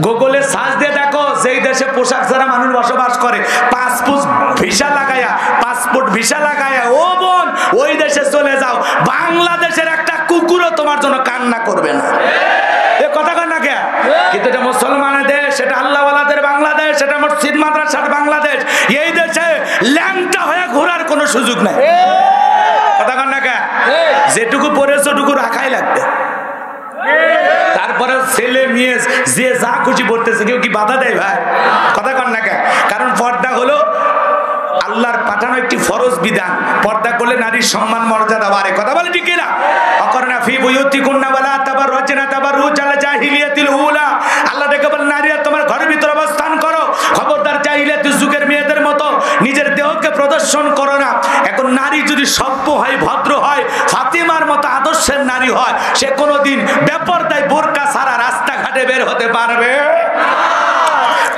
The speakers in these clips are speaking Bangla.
গুগলে সার্চ দিয়ে দেখো যেই দেশে পোশাক ছাড়া মানুষ বসবাস করে, পাসপোর্ট ভিসা লাগায়া ও বোন ওই দেশে চলে যাও, বাংলাদেশের একটা কুকুরও তোমার জন্য কান্না করবে না। এ কথা কয় না কে? কিন্তু এটা মুসলমানের দেশ, এটা আল্লাহওয়ালাদের বাংলাদেশ, এটা মসজিদ মাদ্রাসার বাংলাদেশ। এই দেশে ল্যাংটা হয়ে ঘোরার কোনো সুযোগ নাই। কথা কয় না কে? যেটুকু পড়েছে ওটুকু রাখাই লাগবে। তারপরে ছেলে মেয়ে যে যা খুশি পড়তেছে, কেউ কি বাধা দেয় ভাই? কথা কন না কে? কারণ পর্দা হলো আল্লাহর পাঠানো একটি ফরজ বিধান। পর্দা করলে নারীর সম্মান মর্যাদা বাড়ে। কথা বলে ঠিক কিনা? অকরনা ফি বুয়ুতিকুন্না ওয়ালা তাবাররুজনা তাবাররুজাল জাহিলিয়াতিল উলা। আল্লাহ ডেকে বলেন নারীরা তোমার ঘরের ভিতর অবস্থান করো, খবরদার জাহিলিয়াতের যুগের মেয়েদের মতো নিজের দেহকে প্রদর্শন করো না। এখন নারী যদি সভ্য হয়, ভদ্র হয়, ফাতিমার মতো আদর্শের নারী হয়, সে কোনোদিন বেপরদায় বোরকা ছাড়া রাস্তাঘাটে বের হতে পারবে না।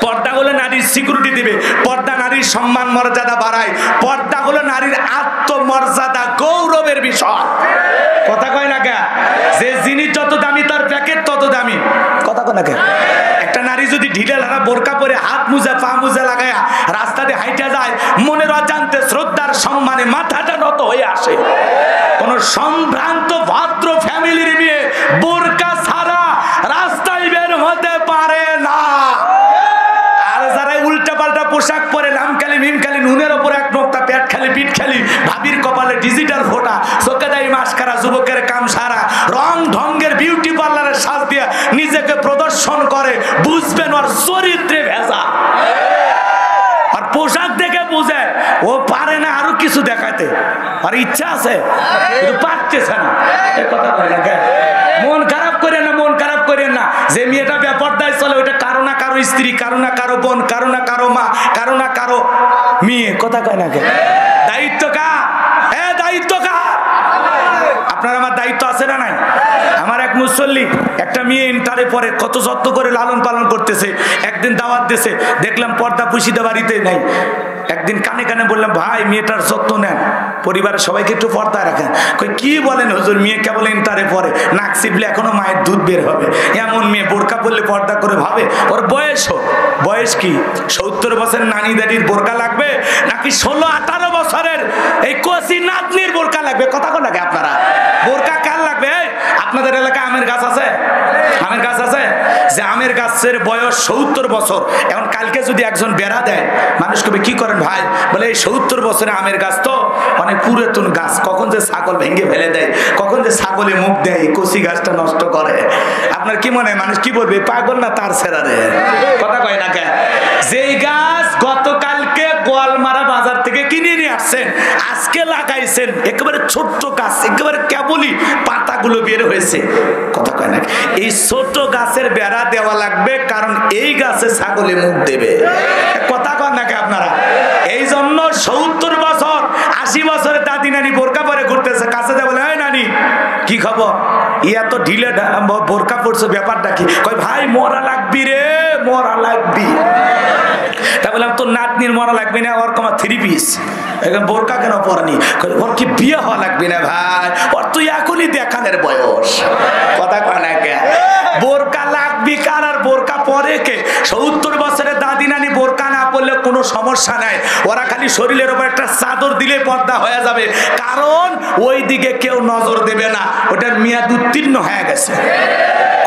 পর্দা হলো নারীর সিকিউরিটি দিবে, পর্দা নারীর সম্মান মর্যাদা বাড়ায়, পর্দা হলো নারীর আত্মমর্যাদা গৌরবের বিষয়। কথা কয় না কে? যে জিনিস যত দামি তার প্যাকেট তত দামি। কথা কয় না কে? একটা নারী যদি ঢিলে লারা বোরকা পরে হাত মুজা পা মুজা লাগায়া রাস্তাতে হাইটা যায়, মনের অজান্তে শ্রদ্ধার সম্মানে মাথাটা নত হয়ে আসে। কোন সম্ভ্রান্ত ভদ্র ফ্যামিলির মেয়ে বোরকা ছাড়া রাস্তায় বের হতে পারে না। উল্টাপাল্টা পোশাক পরে লামখালি মিমখালি নুনের ওপর এক নোকতা, পেট খালি পিঠ খালি, ভাবির কপালে ডিজিটাল ফোটা, চোখে দেয় মাস্কারা, যুবকের কাম সারা, রং ঢঙ্গের বিউটি পার্লারের সাজ দিয়ে নিজেকে প্রদর্শন করে, বুঝবেন ওর চরিত্রে ভেজা। আর পোশাক দেখে বুঝে ও পারে না আরো কিছু দেখাতে, আর ইচ্ছা আছে কিন্তু পারতেছে না। কথা বলে না, মন খারাপ করে না, মন খারাপ করে না। যে মেয়েটা বেপরদায় চলে ওইটা কারো না কারো স্ত্রী, কারো না কারো বোন, কারো না কারো মা, কারো না কারো মেয়ে। কথা কয় না কে? দায়িত্ব কার? দায়িত্ব কার? আপনার আমার দায়িত্ব আছে না নাই? আমার এক মুসল্লি একটা মেয়ে ইন্টারে পরে কত যত্ন করে লালন পালন করতেছে। একদিন দাওয়াত দিয়েছে, দেখলাম পর্দা পুশিদা বাড়িতে নাই। একদিন কানে কানে বললাম ভাই মেয়েটার যত্ন নেন, পরিবারের সবাইকে একটু পর্দায় রাখেন। কই কি বলেন হুজুর, মেয়ে কেবল ইন্টারে পরে, নাক চিপলে এখনো মায়ের দুধ বের হবে, এমন মেয়ে বোরকা পরলে পর্দা করে ভাবে? ওর বয়স কি 70 বছরের নানি দাদির বোরকা লাগবে নাকি 16-18 বছরের এই কচি নাতনির বোরকা লাগবে? কথা কোন লাগে আপনারা? বোরকা কার লাগবে? আপনাদের এলাকায় আমের গাছ আছে? আমের গাছ আছে? যে আমের গাছের বয়স 70 বছর, এখন কালকে যদি একজন বেড়া দেয়, মানুষ কবে কি করেন ভাই? বলে এই 70 বছরে আমের গাছ তো অনেক পুরাতন গাছ, কখন যে ছাগল ভেঙে ফেলে দেয়, কখন যে ছাগলে মুখ দেয়, কচি গাছটা নষ্ট করে। আপনার কি মনে হয় মানুষ কি বলবে? পাগল না তার ছেড়া রে? কথা কয় না কে? যেই গাছ গতকালকে গোয়ালমারা বাজার থেকে কিনে নিয়ে আসছেন, আজকে লাগাইছেন, একেবারে ছোট্ট গাছ, একেবারে কেবলই পাতাগুলো বের হয়েছে। কথা কয় না? এই ছোট গাছের বেড়া দেওয়া লাগবে, কারণ এই গাছে ছাগলে মুখ দেবে। কথা কয় না কে আপনারা? এই জন্য 70 বছর 80 বছরের দাদি নানি বোরকা পরে ঘুরতেছে, কাছে যা বলে, এই নানি কি খবর, ইয়া তো ঢিলে বোরকা পরছো, ব্যাপারটা কি? কয় ভাই মরা লাগবি রে, মরা লাগবি। তা বললাম তোর নাতনির মরা লাগবে না, ওর কমা 3 পিস, বোরকা কেন পরানি? ওর কি বিয়ে হওয়া লাগবে না ভাই, ওর তুই এখনই দেখানের বয়স। কথা কয় না কে? বোরকা লাগবি কার? আর বোরকা পরে কে? 70 বছরের দাদি নানি বোরকা না পরলে কোনো সমস্যা নাই, ওরা খালি শরীরের উপর একটা চাদর দিলে পর্দা হয়ে যাবে, কারণ ওই দিকে কেউ নজর দেবে না, ওটার মেয়াদ উত্তীর্ণ হয়ে গেছে।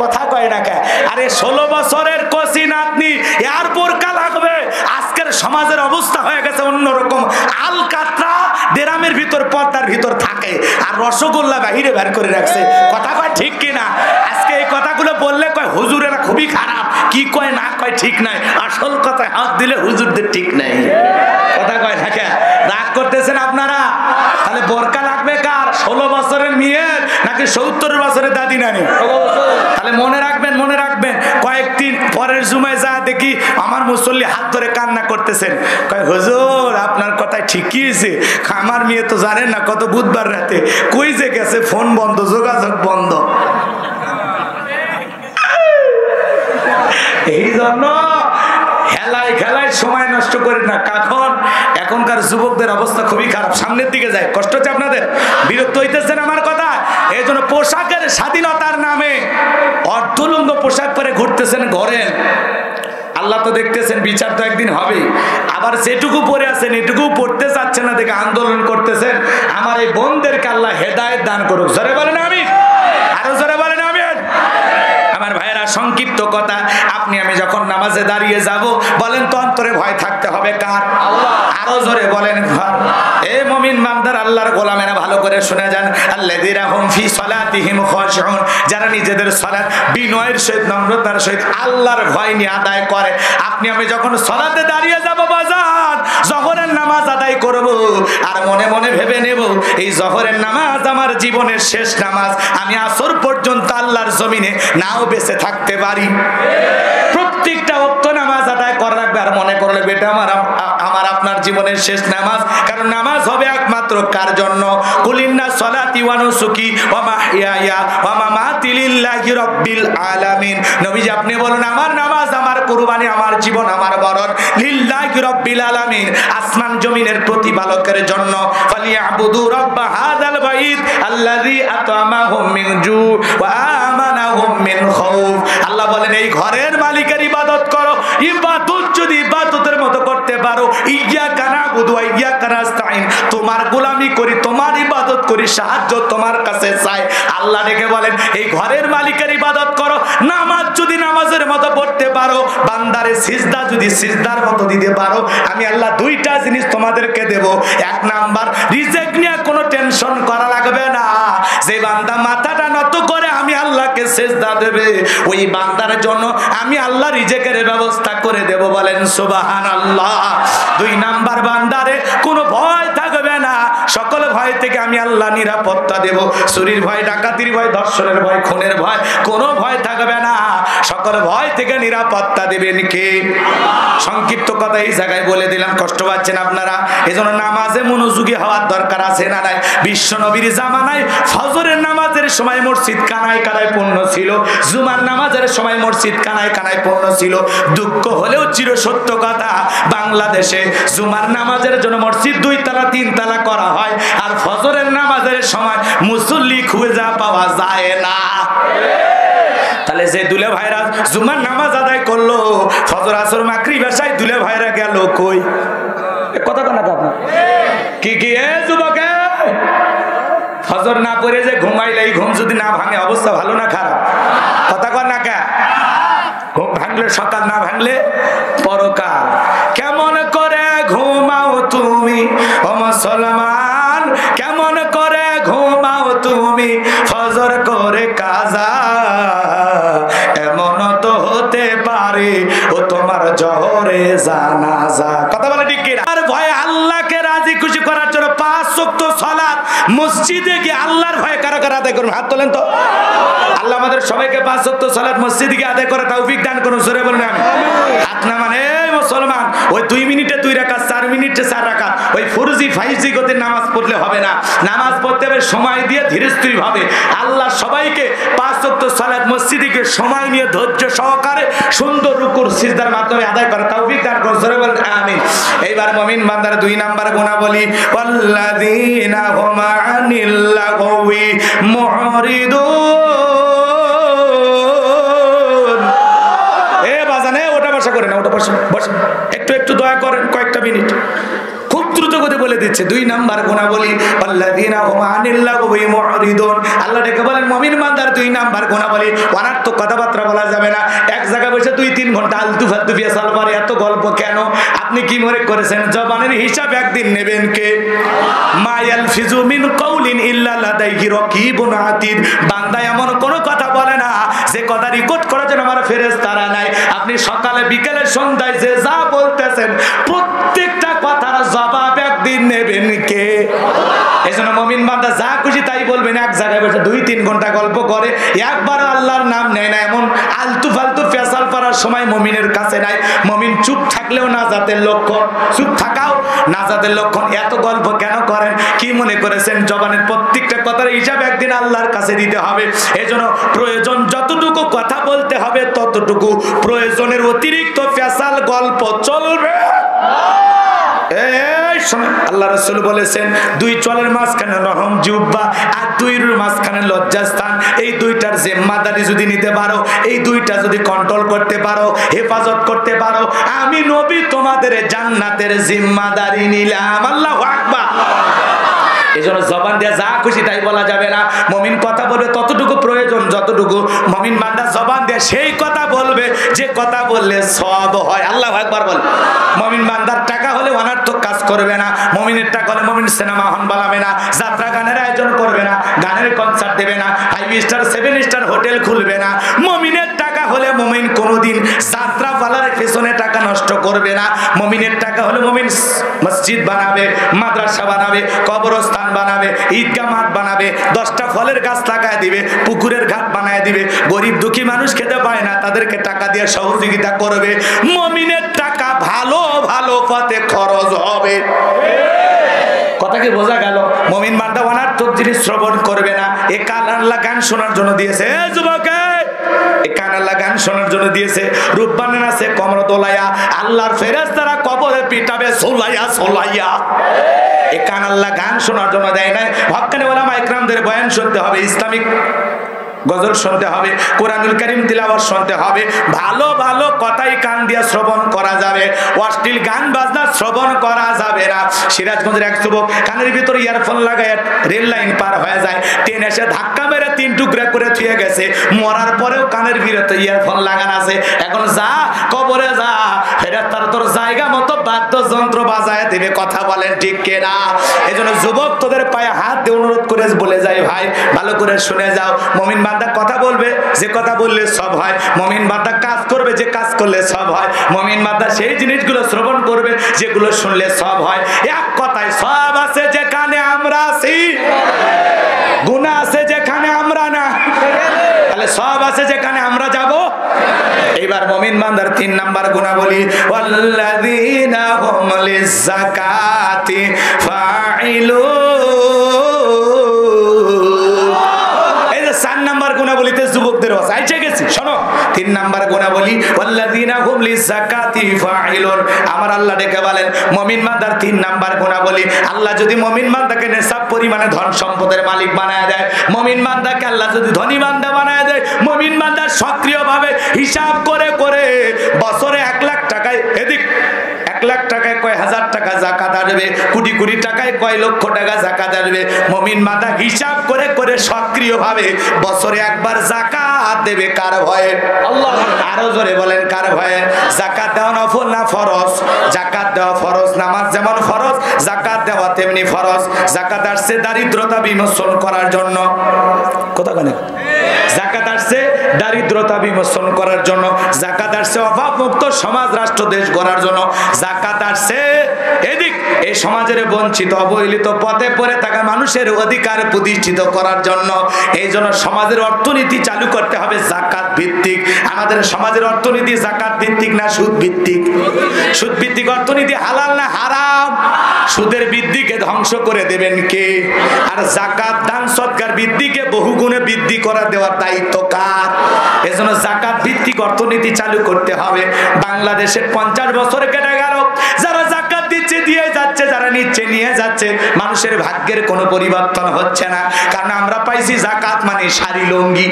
কথা কয় না কে? আরে 16 বছরের কচি নাতনি আর বোরকা লাগবে? আজকের সমাজের অবস্থা হয়ে গেছে অন্যরকম। আলকাতরা দেরামের ভিতর পর্দার ভিতর থাকে, আর রসগোল্লা বাহিরে বের করে রাখছে। কথা কয় ঠিক কিনা? আজকে এই কথাগুলো বললে কয় হুজুরেরা খুবই খারাপ, কি কয় না কয় ঠিক নাই। আসল কথায় হাত দিলে হুজুরদের ঠিক নাই। কথা কয় না কে? রাগ করতেছেন আপনারা? তাহলে বোরকা লাগবে কার? 16 বছরের মেয়ের নাকি 70 বছরের দাদি নানি? তাহলে মনে রাখবেন, মনে রাখবেন। কয়েকদিন পরের জুমায় যা দেখি আমার মুসল্লি হাত ধরে কান্না করতেছেন, কয় হুজুর আপনার কথাই ঠিকই আছে, আমার মেয়ে তো জানেন না কত বুধবার রাতে কই যে গেছে, ফোন বন্ধ, যোগাযোগ বন্ধ। এই জন্য হেলায় খেলায় সময় নষ্ট করেন না। কখন? এখনকার যুবকদের অবস্থা খুবই খারাপ, সামনের দিকে যায়। কষ্ট হচ্ছে আপনাদের? বিরক্ত হইতেছেন আমার কথা? এই জন্য পোশাকের স্বাধীনতার নামে অর্ধলুঙ্গ পোশাক পরে ঘুরতেছেন ঘরে। আল্লাহ তো দেখতেছেন, বিচার তো একদিন হবে। আবার যেটুকু পরে আছেন এটুকু পড়তে চাচ্ছেন না দেখে আন্দোলন করতেছেন। আমার এই বোনদেরকে আল্লাহ হেদায়েত দান করুক। জোরে বলেন আমিন। আরো জোরে বলেন আমিন। আমার ভাইয়েরা, সংক্ষিপ্ত কথা, আপনি আমি যখন নামাজে দাঁড়িয়ে যাব, বলেন তো অন্তরে ভয় থাকতে হবে কার? আরো জোরে বলেন। এ মুমিন বান্দার, আল্লাহর গোলামেরা ভালো করে শুনে যান। আল্লাযীনা হুম ফি সালাতিহিম খাশিউন, যারা নিজেদের সালাত বিনয়ের সহিত, নম্রতার সহিত আল্লাহর ভয় নিয়ে আদায় করে। আপনি আমি যখন সালাতে দাঁড়িয়ে যাব বাজার, জোহরের নামাজ আদায় করব, আর মনে মনে ভেবে নেব এই জোহরের নামাজ আমার জীবনের শেষ নামাজ, আমি আসর পর্যন্ত আল্লাহর জমিনে নাও বেঁচে থাকতে পারি। প্রত্যেকটা ওয়াক্ত নামাজ আদায় করা লাগবে, আর মনে করলে বেটা আমার আপনার জীবনের শেষ নামাজ। কারণ নামাজ হবে একমাত্র কার জন্য? কুলিন্না সলাতি ওয়া নুসুকি ওয়া মাহইয়ায়া ওয়া মামাতি লিল্লাহি রাব্বিল আলামিন। নবীজি আপনি বলুন, আমার নামাজ, আমার কুরবানি, আমার জীবন, আমার মরণ লিল্লাহি রাব্বিল আলামিন, আসমান জমিনের প্রতিপালকের জন্য। ফালিয়াবুদু রাব্ব হাযাল বাইত আল্লাযী আত'আমাহুম মিন জু ওয়া আমানাহুম মিন খাউফ। আল্লাহ বলেন, এই ঘরের মালিকের ইবাদত করো। ইবাদত যদি ইবাদতের মতো করতে পারো, ইয়্যাকা না'বুদু ওয়া ইয়্যাকা নাস্তাইন, তোমার গোলামি করি, তোমার ইবাদত করি, সাহায্য তোমার কাছে চাই। আল্লাহ ডেকে বলেন, এই ঘরের মালিকের ইবাদত করো। নামাজ যদি নামাজের মতো পড়তে পারো, বান্দারে সিজদা যদি সিজদার মতো দিতে পারো, আমি আল্লাহ দুইটা জিনিস তোমাদেরকে দেব। এক নাম্বার, রিজিক নিয়ে কোনো টেনশন করা লাগবে না। যে বান্দা মাথাটা নত করে আমি আল্লাহকে সিজদা দেবে, ওই বান্দার জন্য আমি আল্লাহ রিজিকের ব্যবস্থা করে দেব। বলেন সুবহানাল্লাহ। দুই নাম্বার, বান্দারে কোনো ভয় থাকবে না, সকল ভয় থেকে আমি আল্লাহ নিরাপত্তা দেব। চুরির ভয়, ডাকাতির ভয়, ধর্ষণের ভয়, খুনের ভয়, কোনো ভয় থাকবে না, সকল ভয় থেকে নিরাপত্তা দেবেন কে? সংক্ষিপ্ত কথা এই জায়গায় বলে দিলাম, কষ্ট পাচ্ছেন আপনারা? এজন্য নামাজে মনোযোগী হওয়ার দরকার আছে না নাই? বিশ্ব নবীর জামানায় ফজরের নামাজের সময় মসজিদ কানায় কানায় পূর্ণ ছিল, জুমার নামাজের সময় মসজিদ কানায় কানায় পূর্ণ ছিল। দুঃখ হলেও চির সত্য কথা, বাংলাদেশে জুমার নামাজের জন্য মসজিদ 2 তলা 3 তলা করা হয়, আর ফজরের নামাজের সময় মুসল্লি খুঁজে পাওয়া যায় না। তাহলে যে দুলে ভাইরা জুমার নামাজ আদায় করলো, ফজর আসর মাগরিব এশায় দুলে ভাইরা গেল কই? কথা কানা আপনি কি কি এ যুবকে, ফজর না পড়ে যে ঘুমাইলে, এই ঘুম যদি না ভাঙে অবস্থা ভালো না খারাপ? কথা কর না কে? ঘুম ভাঙলে সকাল, না ভাঙলে পরকাল। কেমন করে ঘুমাও তুমি ও মুসলমান, কেমন করে ঘুমাও তুমি ফজর করে কাজা, এমন তো হতে পারে ও তোমার জোহরে জানাজা। কথা বলে ঠিক কি? আর ভয় আল্লাহকে রাজি খুশি করার জন্য 5 ওয়াক্ত সালাত মসজিদে গিয়ে আল্লাহর ভয়ে কারা কারা আদায় করুন, হাত তোলেন তো। আল্লাহ আমাদের সবাইকে 5 ওয়াক্ত সালাত মসজিদে গিয়ে আদায় করে তৌফিক দান করুন। জোরে বলুন আমি। হাত না মানে মুসলমান, ওই 2 মিনিটে 2 রাকাত, 4 মিনিটে 4 রাকাত, ওই ফুরজি ফাইজি গতির নামাজ পড়লে হবে না। নামাজ পড়তে হবে সময় দিয়ে, ধীরে স্থির ভাবে। আল্লাহ সবাইকে 5 ওয়াক্ত সালাত মসজিদে গিয়ে সময় নিয়ে ধৈর্য সহকারে সুন্দর রুকুর সিজদার মাধ্যমে আদায় করে তৌফিক দান করুন। জোরে বলুন আমিন। এইবার মুমিন বান্দার 2 নাম্বার গুণাবলী, ওয়াল্লাযীনা হুম আনিল লাগওয়ি মুরিদুন। এ বাজানে ওটা বসা করে না, ওটা বসা বসা, একটু একটু দয়া করেন, কয়েকটা মিনিট। খুব দ্রুত করে বলে দিচ্ছে 2 নাম্বার গুণাবলী, আল্লাযীনা হুম আনিল লাগওয়ি মুরিদুন। আল্লাহ ডেকে বলেন মুমিন বান্দার 2 নাম্বার গুণাবলী, অনার্থক কথাবার্তা বলা যাবে না। এক জায়গায় বসে 2-3 ঘন্টা আলতু ফালতু ফেসাল পারে, এত গল্প কেন? আপনি কি মনে করেছেন জবানের হিসাব একদিন নেবেন কে? মা ইয়ালফিজু মিন কাউলিন ইল্লা লাদাইহি রাকিবুন আতীদ। বান্দা এমন কোন কথা বলে না যে কথা রেকর্ড করার জন্য আমার ফেরেশতারা নাই। আপনি সকালে বিকেলে সন্ধ্যায় যে যা বলতেছেন প্রত্যেকটা কথার জবাব একদিন নেবেন কে? এজন্য মুমিন বান্দা যা খুশি তাই বলবেন। এক জায়গায় বসে 2-3 ঘন্টা গল্প করে, একবার আল্লাহর নাম নেয় না, এমন আলতু ফালতু ফেসাল পারার সময় মুমিনের কাছে নাই। মুমিন চুপ থাকলেও নাজাতের লক্ষণ, চুপ থাকাও নাজাতের লক্ষণ। এত গল্প কেন করেন? কি মনে করেছেন জবানের প্রত্যেকটা কথার হিসাব একদিন আল্লাহর কাছে দিতে হবে। এজন্য প্রয়োজন যতটুকু কথা বলতে হবে ততটুকু, প্রয়োজনের অতিরিক্ত ফেসাল গল্প অল্প চলবে। আল্লাহ রাসূল বলেছেন দুই চলের মাঝখানে রহম জিহ্বা আর দুইর মাঝখানে লজ্জাস্থান, এই দুইটার জিম্মাদারি যদি নিতে পারো, এই দুইটা যদি কন্ট্রোল করতে পারো, হেফাজত করতে পারো, আমি নবী তোমাদের জান্নাতের জিম্মাদারি নিলাম। আল্লাহু আকবার। এই জন্য জবান দিয়ে যা খুশি তাই বলা যাবে না। মুমিন কথা বলবে ততটুকু প্রয়োজন যতটুকু মুমিন বান্দা জবান দিয়ে সেই কথা বলবে যে কথা বললে সওয়াব হয়। আল্লাহু আকবার বল। মুমিন বান্দার টাকা হলে অনার্থক কাজ করবে না, মুমিনের টাকা হলে মুমিন সিনেমা হল বানাবে না, যাত্রা গানের আয়োজন করবে না, গানের কনসার্ট দেবে না, 5 স্টার 7 স্টার হোটেল খুলবে না। মুমিনের টাকা হলে মুমিন কোনোদিন যাত্রা পালার পেছনে টাকা নষ্ট করবে না। মুমিনের টাকা হলে মুমিন মসজিদ বানাবে, মাদ্রাসা বানাবে, কবরস্থান বানাবে, ঈদগাহ মাঠ বানাবে, 10টা ফলের গাছ লাগায় দিবে, পুকুরের ঘাট বানায় দিবে। গরিব দুঃখী মানুষ খেতে পায় না, তাদেরকে টাকা দিয়ে সহযোগিতা করবে। মুমিনের টাকা ভালো ভালো পথে খরচ হবে। কথা কি বোঝা গেল? মুমিন বান্দা অনার্থক জিনিস শ্রবণ করবে না। এ কান আল্লাহ গান শোনার জন্য দিয়েছে। এ যুবক, এ কান আল্লাহ গান শোনার জন্য দিয়েছে। রূপবান আছে কমর দোলাইয়া, আল্লাহর ফেরেশতারা কবরে পিটাবে সোলাইয়া সোলাইয়া। এ কান আল্লাহ গান শোনার জন্য দেয় নাই। হক্কানি ওলামা ইকরামদের বয়ান শুনতে হবে, ইসলামিক গজল শুনতে হবে, কোরআনুল কারীম তিলাওয়াত শুনতে হবে। ভালো ভালো কথাই কান দিয়ে শ্রবণ করা যাবে, অশ্লীল গান বাজনা শ্রবণ করা যাবে না। সিরাজগঞ্জের এক যুবক কানের ভিতরে ইয়ারফোন লাগায় রেল লাইন পার হয়ে যায়, ট্রেন এসে ধাক্কা মেরে 3 টুকরা করে থুয়ে গেছে। মরার পরেও কানের ভিতরে ইয়ারফোন লাগানো আছে। এখন যা কবরে যা, ফেরেশতারা তোর জায়গা মতো বাদ্যযন্ত্র বাজায় দেবে। কথা বলেন ঠিক কিনা? এজন্য যুবক তোদের পায়ে হাত দিয়ে অনুরোধ করে বলে যাই, ভাই ভালো করে শুনে যাও। মুমিন বান্দা কথা বলবে যে কথা বললে সব হয়, মুমিন বান্দা কাজ করবে যে কাজ করলে সব হয়, মুমিন বান্দা সেই জিনিসগুলো শ্রবণ করবে যেগুলো শুনলে সব হয়। এক কথায় সব আছে যেখানে আমরা আছি, গুনাহ আছে যেখানে আমরা না। তাহলে সব আছে যেখানে আমরা যাব। এবার মুমিন বান্দার 3 নাম্বার গুনাহ বলি, ওয়াল্লাযীনা হুম লিয-যাকাতি ফাইলুন। এই যে 4 নাম্বার গুনাহ বলিতে যুবকদের আছে, আইছে গেছি। শোনো 3 নাম্বার গুনাহ বলি, ওয়াল্লাযীনা হুম লিয-যাকাতি ফাইলুন। আমার আল্লাহ ডেকে বলেন মুমিন বান্দার 3 নাম্বার গুনাহ বলি, আল্লাহ যদি মুমিন বান্দাকে নেশাব পরিমাণে ধন সম্পদের মালিক বানায় দেয়, মুমিন বান্দাকে আল্লাহ যদি ধনী বান্দা বানায় দেয়, মুমিন বান্দা সক্রিয়ভাবে হিসাব করে করে বছরে 1 লাখ টাকায় এদিক 1 লাখ টাকায় কয় হাজার টাকা যাকাত আসবে, কোটি কোটি টাকায় কয় লক্ষ টাকা যাকাত আসবে। মুমিন বান্দা হিসাব করে করে সক্রিয়ভাবে বছরে একবার যাকাত দেবে। কার ভয়ে? আল্লাহ। আরো জোরে বলেন কার ভয়ে? যাকাত দেওয়া নফল না ফরজ? যাকাত দেওয়া ফরজ। নামাজ যেমন ফরজ, যাকাত দেওয়া তেমনি ফরজ। যাকাত আসছে দারিদ্রতা বিমোচন করার জন্য। কথা বলেন। যাকাত আসছে দারিদ্রতা বিমোচন করার জন্য, যাকাত আসছে অভাব মুক্ত সমাজ রাষ্ট্র দেশ গড়ার জন্য, যাকাত আসছে এদিক এই সমাজের বঞ্চিত অবহেলিত পথে পড়ে থাকা মানুষের অধিকার প্রতিষ্ঠিত করার জন্য। এই জন্য সমাজের অর্থনীতি চালু করতে হবে যাকাত ভিত্তিক। আমাদের সমাজের অর্থনীতি যাকাত ভিত্তিক না সুদ ভিত্তিক? সুদ ভিত্তিক অর্থনীতি হালাল না হারাম? সুদের বৃদ্ধিকে ধ্বংস করে দেবেন কে? আর যাকাত দান সদকার বৃদ্ধিকে বহুগুণে বৃদ্ধি করা দেওয়ার দায়িত্ব কার? এজন্য যাকাত ভিত্তিক অর্থনীতি চালু করতে হবে। বাংলাদেশের 50 বছর কেটে গেল, যারা যাকাত দিচ্ছে দিয়ে যাচ্ছে, যারা নিচ্ছে নিয়ে যাচ্ছে, মানুষের ভাগ্যের কোনো পরিবর্তন হচ্ছে না। কারণ আমরা পাইছি যাকাত মানে শাড়ি লুঙ্গি।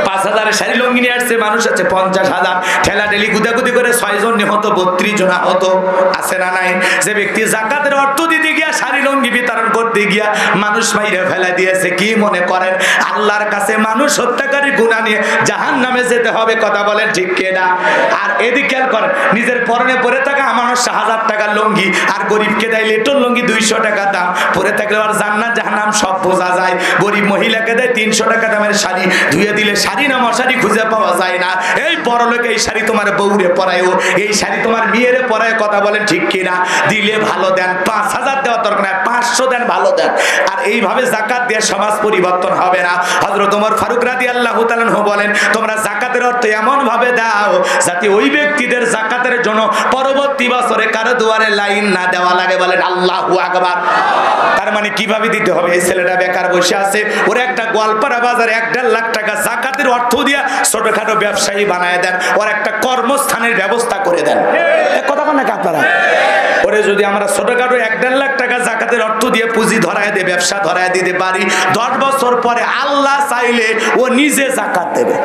5,000 শাড়ি লুঙ্গি নিয়ে আসছে, মানুষ আছে 50,000। ঠেলা ঠেলি গুদাগুদি করে 6 জন নিহত, 32 জন আহত। আছে না নাই? যে ব্যক্তি যাকাতের অর্থ দিতে গিয়া শাড়ি লুঙ্গি বিতরণ করতে গিয়া মানুষ মাইরে ফেলা দিয়েছে, কি মনে করেন আল্লাহর কাছে মানুষ হত্যাকারী গুনাহ নিয়ে জাহান্নামে যেতে হবে? কথা বলেন ঠিক কিনা? আর এদিকে খেয়াল করেন, নিজের পরনে পরে থাকা মানুষ 1000 টাকার লুঙ্গি আর গরিবকে দেয় লিটল লুঙ্গি 200 টাকা দাম, পরে থাকলে আর জান্নাত জাহান্নাম সব বোঝা যায়। গরিব মহিলাকে দেয় 300 টাকা দামের শাড়ি, ধুয়ে দিলে শাড়ি না মশারি খুঁজে পাওয়া যায় না। এই পরলোকে এই শাড়ি তোমার বউরে পরায়ও, এই শাড়ি তোমার মেয়েরে পরায়। কথা বলেন ঠিক কিনা? দিলে ভালো দেন, 5000 দেওয়ার দরকার নাই, 500 দেন, ভালো দেন। আর এইভাবে যাকাত দিয়ে সমাজ পরিবর্তন হবে না। হযরত ওমর ফারুক রাদিয়াল্লাহু তাআলা বলেন, তোমরা যাকাতের অর্থ এমন ভাবে দাও যাতে ওই ব্যক্তিদের যাকাতের জন্য পরবর্তী বছরে কারো দুয়ারে লাইন না দেওয়া লাগে, বলেন আল্লাহু আকবার। তার মানে কিভাবে দিতে হবে? এই ছেলেটা বেকার বসে আছে, ওর একটা গোয়ালপাড়া বাজারে 1.5 লাখ টাকা জাকাতের অর্থ দিয়া ছোটখাটো ব্যবসায়ী বানায় দেন, ওর একটা কর্মস্থানের ব্যবস্থা করে দেন। কথা বলেন না আপনারা? ওরে যদি আমরা ছোটখাটো 1.5 লাখ টাকা জাকাতের অর্থ দিয়ে পুঁজি ধরায় দিয়ে ব্যবসা ধরায় দিতে পারি, 10 বছর পরে আল্লাহ চাইলে ও নিজে জাকাত দেবে।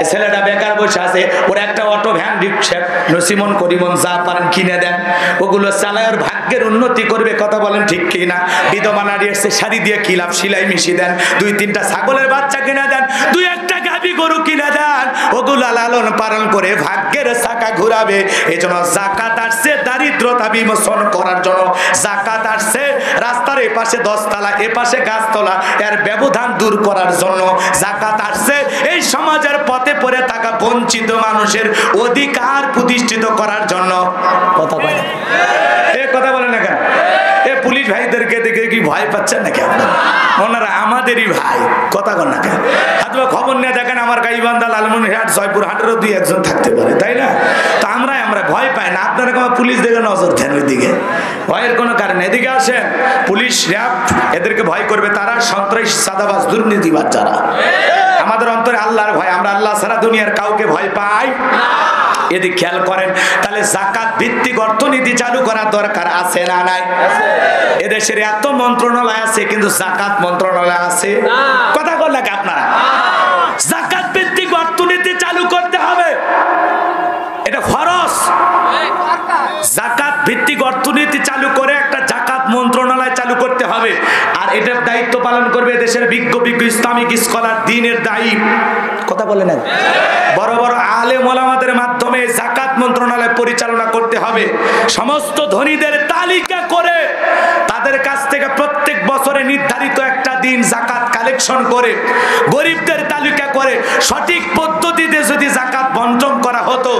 ছেলেটা বেকার বসে আছে, ওর একটা auto van rickshaw nosimon Korimon যা পারেন কিনে দেন, ওগুলো চালায় ওর ভাগ্যের উন্নতি করবে। কথা বলেন ঠিক কি না? বিধবা নারী এসে শাড়ি দিয়ে কিলাপ সেলাই মিশিয়ে দেন, 2-3টা ছাগলের বাচ্চা কিনে দেন, 2-1টা গাভী গরু কিনে দেন, ওগুলা লালন পালন করে ভাগ্যের চাকা ঘুরাবে। এই জন্য জাকাত আসছে দারিদ্রতা বিমোচন করার জন্য, জাকাত আসছে রাস্তার এপাশে 10 তলা এপাশে গাছতলা এর ব্যবধান দূর করার জন্য, জাকাত আসছে এই সমাজের পথে পড়ে থাকা বঞ্চিত মানুষের অধিকার প্রতিষ্ঠিত করার জন্য। কথা বলেন, এ কথা বলেন না কেন? এ পুলিশ ভাইদেরকে দেখে কি ভয় পাচ্ছেন নাকি আপনারা? ওনারা আমাদেরই ভাই। কথা বল না কেন? অথবা খবর নিয়ে দেখেন আমার গাইবান্ধা, লালমনিরহাট, জয়পুরহাটেরও 2-1 জন থাকতে পারে, তাই না? তো আমরা ভয় পাই না। আপনারা কোনো পুলিশ দেখে নজর দেন ওই দিকে, ভয়ের কোনো কারণ। এদিকে আসেন, পুলিশ র্যাব এদেরকে ভয় করবে তারা, সন্ত্রাসী চাঁদাবাজ দুর্নীতিবাজ যারা। আমাদের অন্তরে আল্লাহর ভয়, আমরা আল্লাহ ছাড়া দুনিয়ার কাউকে ভয় পাই। এদিকে খেয়াল করেন, তাহলে জাকাত ভিত্তিক অর্থনীতি চালু করার দরকার আছে না নাই? এদেশের এত মন্ত্রণালয় আছে কিন্তু জাকাত মন্ত্রণালয় আছে? কথা বল লাগে আপনারা? জাকাত ভিত্তিক অর্থনীতি চালু করতে হবে, এটা ফরজ। জাকাত ভিত্তিক অর্থনীতি চালু করে একটা জাকাত মন্ত্রণালয় চালু করতে হবে। আর এটার দায়িত্ব পালন করবে দেশের বিজ্ঞ ইসলামিক স্কলার, দ্বীনের দায়ী। কথা বলে না? বড় বড় আলেম ওলামাদের মাধ্যমে জাকাত মন্ত্রণালয় পরিচালনা করতে হবে। সমস্ত ধনীদের তালিকা করে তাদের কাছ থেকে প্রত্যেক বছরে নির্ধারিত একটা দিন জাকাত কালেকশন করে, গরিবদের তালিকা করে সঠিক পদ্ধতিতে যদি জাকাত বন্টন করা হতো,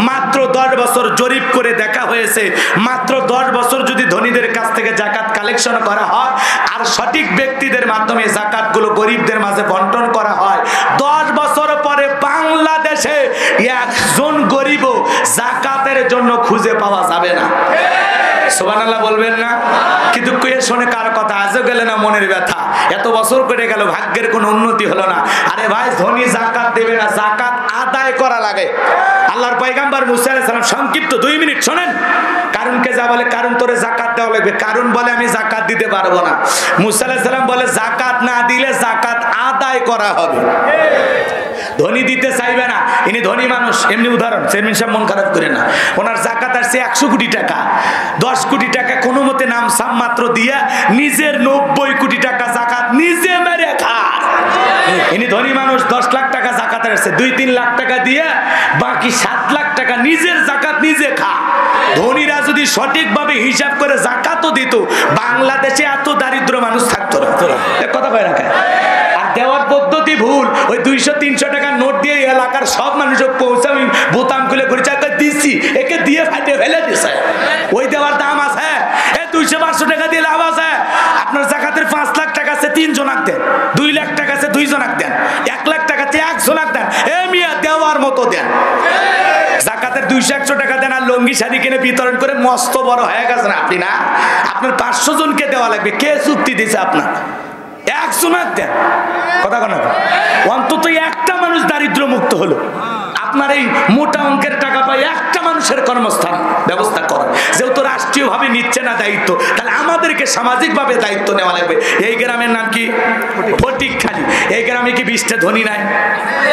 মাত্র 10 বছর জরিপ করে দেখা হয়েছে, মাত্র 10 বছর যদি ধনীদের কাছ থেকে জাকাত কালেকশন করা হয় আর সঠিক ব্যক্তিদের মাধ্যমে জাকাতগুলো গরিবদের মাঝে বন্টন করা হয়, 10 বছর পরে বাংলাদেশে একজন গরিবও জাকাতের জন্য খুঁজে পাওয়া যাবে না। সুবহানাল্লাহ বলবেন না? কিন্তু কে শোনে কার কথা? আজও গেলে না মনের ব্যথা, এত বছর কেটে গেল, ভাগ্যের কোনো উন্নতি হলো না। আরে ভাই, ধনী জাকাত দেবে না, জাকাত আদায় করা লাগে। আল্লাহর পয়গম্বর মুসা আলাইহিস সালাম, সংক্ষিপ্ত 2 মিনিট শোনেন, কারণকে যা বলে, কারণ তোরে জাকাত দেওয়া লাগবে, কারণ বলে আমি জাকাত দিতে পারবো না। মুসা আলাইহিস সালাম বলে জাকাত না দিলে জাকাত আদায় করা হবে। ধনী দিতে চাইবে না, ইনি ধনী মানুষ। এমনি উদাহরণ, চেয়ারম্যান সাহেব মন খারাপ করে না, ওনার জাকাত আসছে 100 কোটি টাকা, 10 কোটি টাকা কোনো মতে নাম সাম মাত্র দিয়া নিজের 90 কোটি টাকা জাকাত নিজে মেরে খায়। ইনি ধনী মানুষ, 10 লাখ টাকা জাকাত আসছে, 2-3 লাখ টাকা দিয়ে বাকি 7 লাখ টাকা নিজের জাকাত নিজে খা। ধনীরা যদি সঠিকভাবে হিসাব করে জাকাতও দিত, বাংলাদেশে এত দারিদ্র মানুষ থাকতো না। কথা কয় না কেন? আর দেওয়ার পদ্ধতি ভুল। ওই 200-300 টাকার নোট দিয়ে এলাকার সব মানুষকে পৌঁছাবি, বোতাম খুলে পরিচয় দিচ্ছি, একে দিয়ে ফাটে ফেলে দিছে। ওই দেওয়ার দাম আছে, 200-500 টাকা দিয়ে লাভ আছে। আপনার জাকাতের 5 লাখ টাকা আছে, 3 জনাক দেন, 2 লাখ টাকা আছে, 2 জনাক দেন, 1 লাখ টাকা আছে, 1 জনাক দেন। এ মিয়া, দেওয়ার মতো দেন। জাকাতের 200-100 টাকা দেন আর লঙ্গি শাড়ি কিনে বিতরণ করে মস্ত বড় হয়ে গেছেন আপনি না? আপনার 500 জনকে দেওয়া লাগবে, কে চুক্তি দিয়েছে আপনার? 1 জনাক দেন। কথা বলেন, অন্তত একটা মানুষ দারিদ্র মুক্ত হলো। আপনার এই মোটা অঙ্কের টাকা পাই একটা মানুষের কর্মস্থান ব্যবস্থা করেন। যেহেতু রাষ্ট্রীয়ভাবে নিচ্ছে না দায়িত্ব, তাহলে আমাদেরকে সামাজিকভাবে দায়িত্ব নেওয়া লাগবে। এই গ্রামের নাম কি? ফটিকখালী। এই গ্রামে কি 20টা ধনী নাই?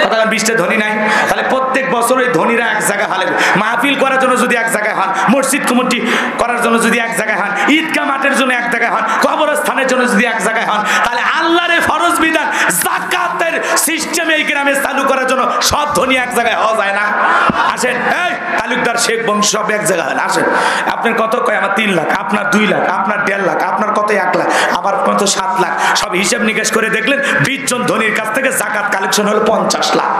কথা, 20টা ধনী নাই? তাহলে প্রত্যেক বছর ওই ধনীরা এক জায়গায় হলে, মাহফিল করার জন্য যদি এক জায়গায় হন, মসজিদ কমিটি করার জন্য যদি এক জায়গায় হন, ঈদগাহ মাঠের জন্য এক জায়গায় হন, কবরস্থানের জন্য যদি এক জায়গায় হন, তাহলে আল্লাহর ফরজ বিধান জাকাতের সিস্টেম এই গ্রামে চালু করার জন্য সব ধনী এক জায়গায় হওয়া যায় না? আসেন, এই তালুকদার, শেখ বংশ সব এক জায়গায় হন, আসেন। আপনার কত কয়? আমার 3 লাখ, আপনার 2 লাখ, আপনার 1.5 লাখ, আপনার কত 1 লাখ, আবার কত 7 লাখ। সব হিসাব নিকাশ করে দেখলেন 20 জন ধনীর কাছ থেকে জাকাত কালেকশন হলো 50 লাখ।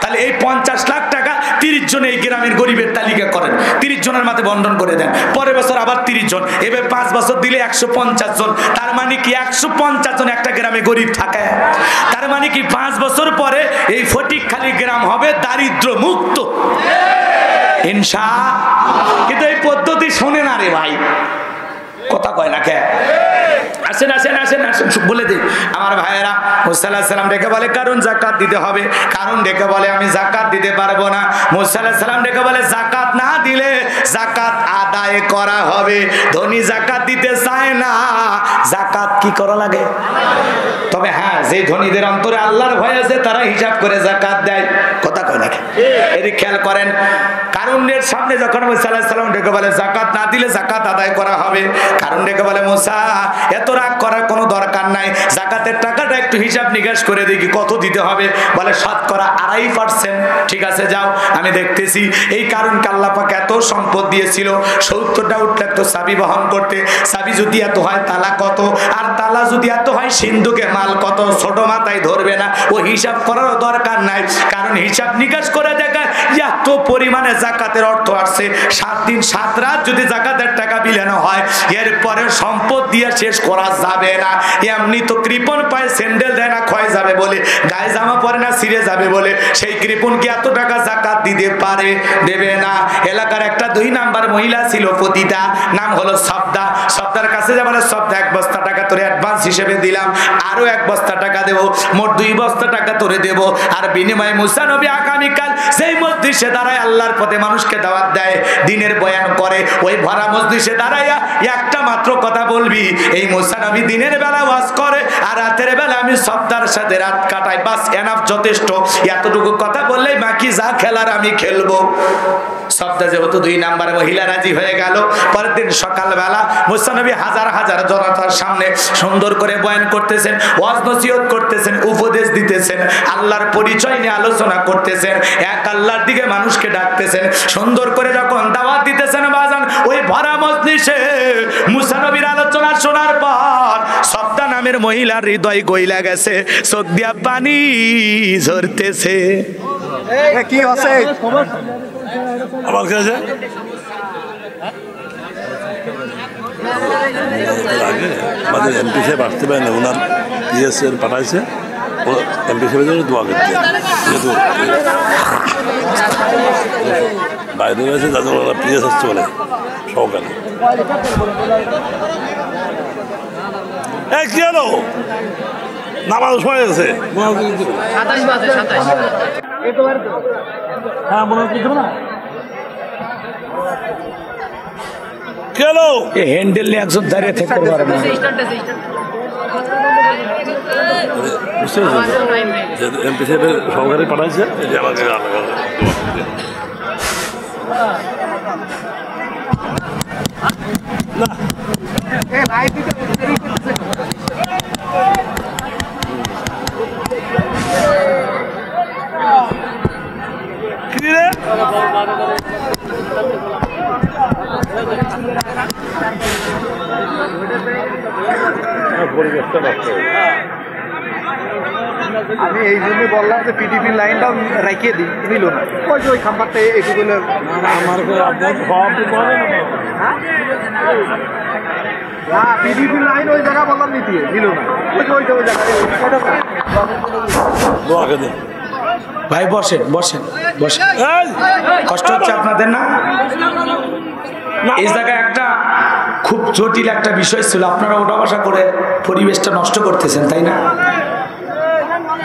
তাহলে এই 50 লাখ টাকা 30 জন এই গ্রামের গরিবের তালিকা করেন, 30 জনের মাঝে বন্টন করে দেন। পরের বছর আবার 30 জন, এবার 5 বছর দিলে 150 জন। তার মানে কি 150 জন একটা গ্রামে গরিব থাকে? তার মানে কি 5 বছর পরে এই ফটিকখালী গ্রাম হবে দারিদ্র মুক্ত ইনশাআল্লাহ। কিন্তু এই পদ্ধতি শোনে না রে ভাই, কথা কয় না কে? আসেন আসেন আসেন আসেন বলে দিই আমার ভাইয়েরা। মুসা আলাইহিস সালাম ডেকে বলে কারণ যাকাত দিতে হবে, কারণ ডেকে বলে আমি যাকাত দিতে পারবো না। মুসা আলাইহিস সালাম ডেকে বলে যাকাত না দিলে যাকাত আদায় করা হবে। ধনী যাকাত দিতে চায় না, যাকাত কি করা লাগে? তবে হ্যাঁ, যে ধনীদের অন্তরে আল্লাহর ভয় আছে তারা হিসাব করে যাকাত দেয়, কথা কয় নাকি? এটি খেয়াল করেন। কারণের সামনে যখন মুসা আলাইহিস সালাম ডেকে বলে যাকাত না দিলে যাকাত আদায় করা হবে, কারণ ডেকে বলে মুসা এত রাগ করার কোনো দরকার নাই, যাকাতের টাকাটা একটু হিসাব নিকাশ করে দেখি কত দিতে হবে। বলে শতকরা 2.5%। ঠিক আছে যাও, আমি দেখতেছি। এই কারণকে আল্লাহ পাক এত সম্পদ দিয়েছিল, 70টা উট লাগতো চাবি বহন করতে। চাবি যদি এত হয় তালা কত, আর তালা যদি এত হয় সিন্ধুকে মাল কত, ছোট মাথায় ধরবে না, ও হিসাব করার দরকার নাই। কারণ হিসাব নিকাশ করে দেখায় এত পরিমাণে যাকাতের অর্থ আসছে, 7 দিন 7 রাত যদি যাকাতের টাকা বিলানো হয়, এরপরে সম্পদ দিয়ে শেষ করা যাবে না। এমনি তো কৃপণ পায় স্যান্ডেল দেয় না, ক্ষয় যাবে বলে, গায়ে জামা পরে না ছিঁড়ে যাবে বলে, সেই কৃপণ কি এত টাকা যাকাত দিতে পারে? দেবে না। এলাকার একটা 2 নাম্বার মহিলা ছিল, পতিতা, নাম হলো সবদা। সবদার কাছে যাবে, সবদা 1 বস্তা টাকা তোরে অ্যাডভান্স হিসেবে দিলাম, আরো 1 বস্তা টাকা দেবো, মোট 2 বস্তা টাকা তোরে দেবো। আর বিনিময়ে মুসা নবী আগামীকাল সেই মজলিসে দাঁড়ায় আল্লাহর পথে মানুষকে দাওয়াত দেয়, দিনের বয়ান করে। ওই ভরা মজলিসে দাঁড়াইয়া একটা মাত্র কথা বলবি, এই মুসা নবী দিনের বেলা ওয়াজ করে আর রাতের বেলা আমি সবদার সাথে রাত কাটাই, বাস এনাফ, যথেষ্ট। এতটুকু কথা বললেই বাকি যা খেলার আমি খেলবো। সবদা যেহেতু 2 নাম্বার মহিলা রাজি হয়ে গেল। পরের দিন সকালবেলা মুসা নবী হাজার হাজার জনতার সামনে সুন্দর করে বয়ান করতেছেন, ওয়াজ নসিহত করতেছেন, উপদেশ দিতেছেন, আল্লাহর পরিচয় নিয়ে আলোচনা করতেছেন, এক আল্লাহর দিকে মানুষকে ডাকতেছেন। সুন্দর করে যখন দাওয়াত দিতেছেন বাজান, ওই ভরা মজলিসে মুসা নবীর আলোচনা শোনার পর সবদা নামের মহিলার হৃদয় গইলা গেছে, চোখ দিয়া পানি ঝরতেছে। কি আছে আমার কাছে আগে আমাদের এমপি সাহেব আসতে পারে না, ওনার পিএসএল পাঠাইছে, এমপি সাহেবের জন্য দোয়া করতে, যেহেতু বাইরে রয়েছে যাদের ওরা পিএস আসছে বলে সহকারে। কি হলো নামাজ সময় আছে, হ্যাঁ মনে হচ্ছে না কেন হ্যান্ডেল নিয়ে একজন দাঁড়িয়ে থাকতে পারে না। বুঝতে পেরেছেন, এমপি সাহেবের সহকারে পাঠাইছে যে আমাকে না কি রে পরিবেশটা নষ্ট। আমি এই জন্য বললাম যে পিডিপি লাইনটাও রেখে দিই, নিল না। ওই যে ওই খাম্বারটা এটুকু আমার না, পিডিপি লাইন ওই জায়গা বললাম নিতে, নিল না। ওই যে ওই জায়গায় ভাই বসেন বসেন বসেন, কষ্ট হচ্ছে আপনাদের না? এই জায়গায় একটা খুব জটিল একটা বিষয় ছিল, আপনারা ওটা বসা করে পরিবেশটা নষ্ট করতেছেন, তাই না?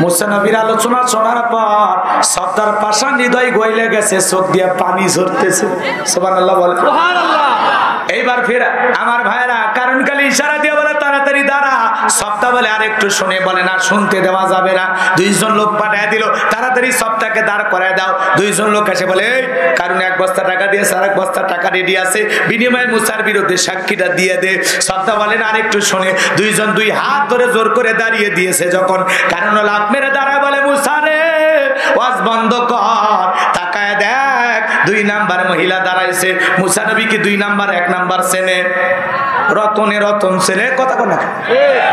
মুসা নবীর আলোচনা শোনার পর সর্দার পাশান হৃদয় গইলে গেছে, চোখ দিয়ে পানি ঝরতেছে। সুবহানাল্লাহ বলে। এইবার ফের আমার ভাইরা কারণ খালি ইশারা দিয়ে বলে তাড়াতাড়ি দাঁড়া। সপ্তাহ বলে আর একটু শুনে, বলে না শুনতে দেওয়া যাবে না। 2 জন লোক পাঠিয়ে দিল, তাড়াতাড়ি সপ্তাহকে দাঁড় করায় দাও। 2 জন লোক এসে বলে কারণ 1 বস্তা টাকা দিয়েছে, আর 1 বস্তা টাকা রেডি আছে, বিনিময়ে মুসার বিরুদ্ধে সাক্ষীটা দিয়ে দে। সপ্তাহ বলেন আর একটু শুনে। 2 জন 2 হাত ধরে জোর করে দাঁড়িয়ে দিয়েছে। যখন কারণ লাভ মেরে দাঁড়ায় বলে মুসা রে ওয়াজ বন্ধ কর, তাকায় দেখ 2 নাম্বার মহিলা দাঁড়াইছে। মুসা নবী কি 2 নাম্বার 1 নাম্বার চেনে? রতনে রতন ছেলে, কথা কোন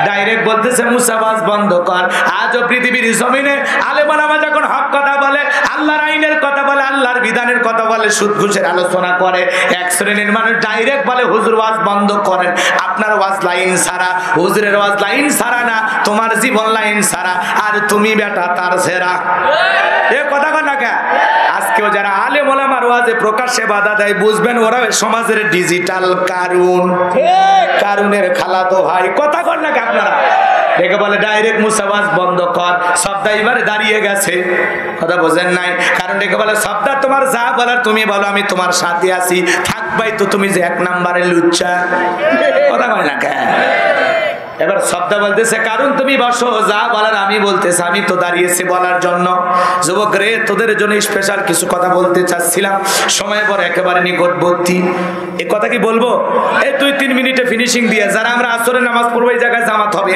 ডাইরেক্ট বলতেছে মুসা ওয়াজ বন্ধ কর। আজও পৃথিবীর জমিনে আলেম ওলামা যখন হক কথা বলে, আল্লাহর আইনের কথা বলে, আল্লাহর বিধানের কথা বলে, সুদ ঘুষের আলোচনা করে, এক শ্রেণীর মানুষ ডাইরেক্ট বলে হুজুর ওয়াজ বন্ধ করেন। আপনার ওয়াজ লাইন ছাড়া, হুজুরের ওয়াজ লাইন ছাড়া না, তোমার জীবন লাইন ছাড়া, আর তুমি বেটা তার সেরা। এ কথা কন না কে? আজকে কেউ যারা আলেম ওলামার ওয়াজে প্রকাশ্যে বাধা দেয় বুঝবেন ওরা সমাজের ডিজিটাল কারুন, কারুনের খালাতো ভাই। কথা কর নাকি আপনারা? দেখে বলে ডাইরেক্ট মুসাওয়াজ বন্ধ কর, শব্দা এবারে দাঁড়িয়ে গেছে। কথা বোঝেন নাই? কারণ দেখে বলে শব্দা তোমার যা বলার তুমি বলো, আমি তোমার সাথে আছি, থাকবাই তো তুমি যে 1 নম্বরের লুচ্চা। কথা বলে না কেন? এবার শব্দ বলতেছে কারণ তুমি বসো, যা বলার আমি বলতেছি, আমি তো দাঁড়িয়েছি বলার জন্য। যুবক রে, তোদের জন্য স্পেশাল কিছু কথা বলতে চাচ্ছিলাম, সময় পর একেবারে নিকটবর্তী। এই কথা কি বলবো? এই 2-3 মিনিটে ফিনিশিং দিয়ে যারা আমরা আসরের নামাজ পড়বো এই জায়গায় জামাত হবে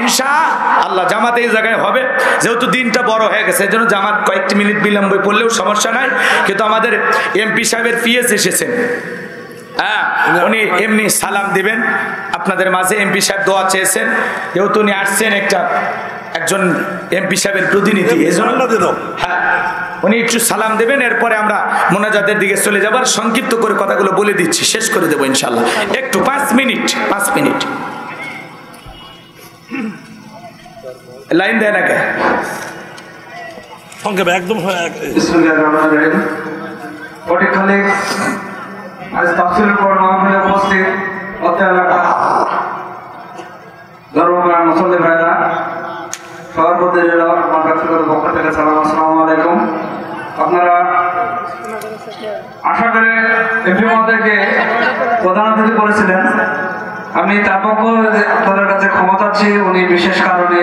ইনশাআল্লাহ। জামাত এই জায়গায় হবে, যেহেতু দিনটা বড় হয়ে গেছে এই জন্য জামাত কয়েকটি মিনিট বিলম্বে পড়লেও সমস্যা নাই। কিন্তু আমাদের এমপি সাহেবের পিএস এসেছেন, হ্যাঁ, উনি এমনি সালাম দিবেন আপনাদের মাঝে। এমপি সাহেব দোয়া চেয়েছেন, যেহেতু উনি আসছেন একজন এমপি সাহেবের প্রতিনিধি, হ্যাঁ, উনি একটু সালাম দেবেন, এরপরে আমরা মোনাজাতের দিকে চলে যাবার। সংক্ষিপ্ত করে কথাগুলো বলে দিচ্ছি, শেষ করে দেবো ইনশাল্লাহ। একটু 5 মিনিট লাইন দেয় না কে? একদম আজ তাফসীরের পর মাহফিলে উপস্থিত অত্র এলাকা ধর্মপ্রাণ মুসল্লি ভাইরা, সবার প্রতি আমার ব্যক্তিগত পক্ষ থেকে সালাম, আসসালামু আলাইকুম। আপনারা আশা করে এমপি মহোদয়কে প্রধান অতিথি করেছিলেন, আমি তার পক্ষ আপনাদের কাছে ক্ষমা চাচ্ছি। উনি বিশেষ কারণে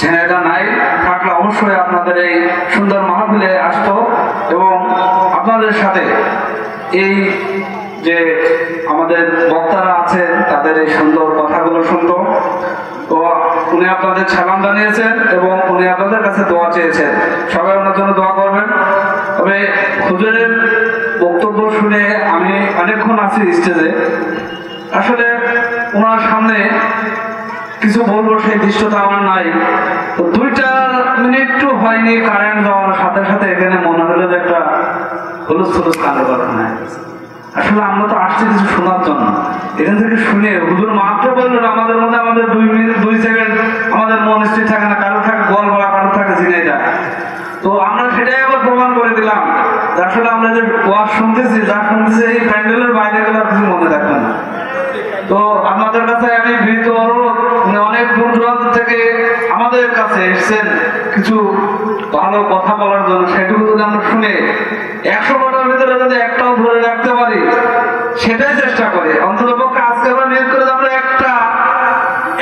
ঝিনাইদহ নাই, থাকলে অবশ্যই আপনাদের এই সুন্দর মাহফিলে আসতো এবং আপনাদের সাথে এই যে আমাদের বক্তারা আছেন তাদের এই সুন্দর কথাগুলো শুনতো। তো উনি আপনাদের সালাম জানিয়েছেন এবং উনি আপনাদের কাছে দোয়া চেয়েছেন, সবাই ওনার জন্য দোয়া করবেন। তবে হুজুরের বক্তব্য শুনে আমি অনেকক্ষণ আছি স্টেজে, আসলে ওনার সামনে কিছু বলবো সেই দৃশ্যটা আমার নাই। তো 2টা মিনিটও হয়নি কারেন্ট যাওয়ার সাথে সাথে এখানে মনে হলো যে একটা হলুদ কালো ঘটনা। আসলে আমরা তো আসছি কিছু শোনার জন্য, এখান থেকে শুনে হুজুর মাত্র বললেন আমাদের মধ্যে আমাদের 2 সেকেন্ড আমাদের মন স্থির থাকে না, কারো থাকে গোয়ালপাড়া, কারো থাকে ঝিনাইদহ। তো আমরা সেটাই আবার প্রমাণ করে দিলাম যে আসলে আমরা যে ওয়াজ শুনতেছি, যা শুনতেছি এই প্যান্ডেলের বাইরে গেলে আর কিছু মনে থাকবে না। তো আপনাদের কাছে আমি বিনীত অনুরোধ, অনেক দূর দূরান্ত থেকে আমাদের কাছে এসেছেন কিছু ভালো কথা বলার জন্য, সেটুকু যদি আমরা শুনে 100 কথার ভিতরে যদি একটাও ধরে রাখতে পারি সেটাই চেষ্টা করি। অন্তত পক্ষে আজকে আমরা নিয়োগ করে আমরা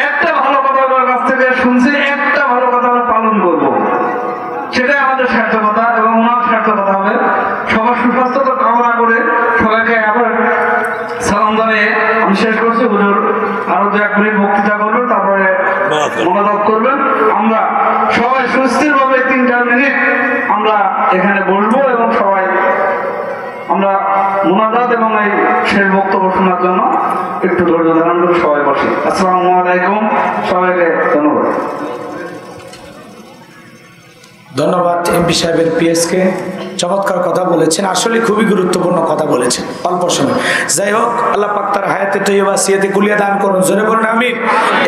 একটা ভালো কথা আপনার কাছ থেকে শুনছি, একটা ভালো কথা আমরা পালন করবো, সেটাই আমাদের সার্থকতা এবং ওনার সার্থকতা হবে। সবার সুস্বাস্থ্য তো কামনা করে সবাইকে আবার সালাম জানিয়ে আমি শেষ করছি। হুজুর আরো 2-1 মিনিট বক্তৃতা করবেন, তারপরে মনোযোগ করবেন। আমরা সবাই সুস্থির ভাবে 3-4 মিনিট আমরা এখানে বসবো এবং সবাই আমরা মুনাজাত এবং এই শেষ বক্তব্য শোনার জন্য একটু ধৈর্য ধারণ করে সবাই বসি। আসসালামু আলাইকুম, সবাইকে ধন্যবাদ। ধন্যবাদ এমপি সাহেবের পিএসকে, চমৎকার কথা বলেছেন, আসলে খুবই গুরুত্বপূর্ণ কথা বলেছেন অল্প সময়। যাই হোক, আল্লাহ পাক তার হায়াতে তৈয়বা সিয়াতে কুলিয়া দান করুন, জোরে বলুন আমিন।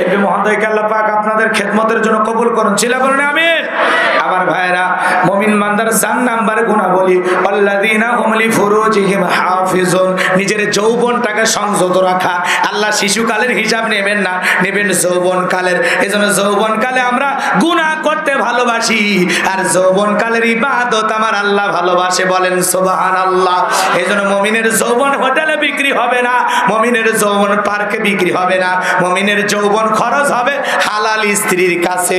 এমপি মহোদয়কে আল্লাহ পাক আপনাদের খেদমতের জন্য কবুল করুন, চিল্লা বলুন আমিন। আমার ভাইরা, মুমিন বান্দার 4 নাম্বার গুণাবলী আল্লাযীনা হুম লিফুরুজিহিম হাফিজুন, নিজের যৌবনটাকে সংযত রাখা। আল্লাহ শিশুকালের হিসাব নেবেন না, নেবেন যৌবনকালের। এজন্য যৌবনকালে আমরা গুনাহ করতে ভালোবাসি, আর যৌবনকালের ইবাদত আমার আল্লাহ ভালোবাসে, বলেন সুবহানাল্লাহ। এজন্য মুমিনের যৌবন হোটেলে বিক্রি হবে না, মুমিনের যৌবন পার্কে বিক্রি হবে না, মুমিনের যৌবন খরচ হবে হালাল স্ত্রীর কাছে।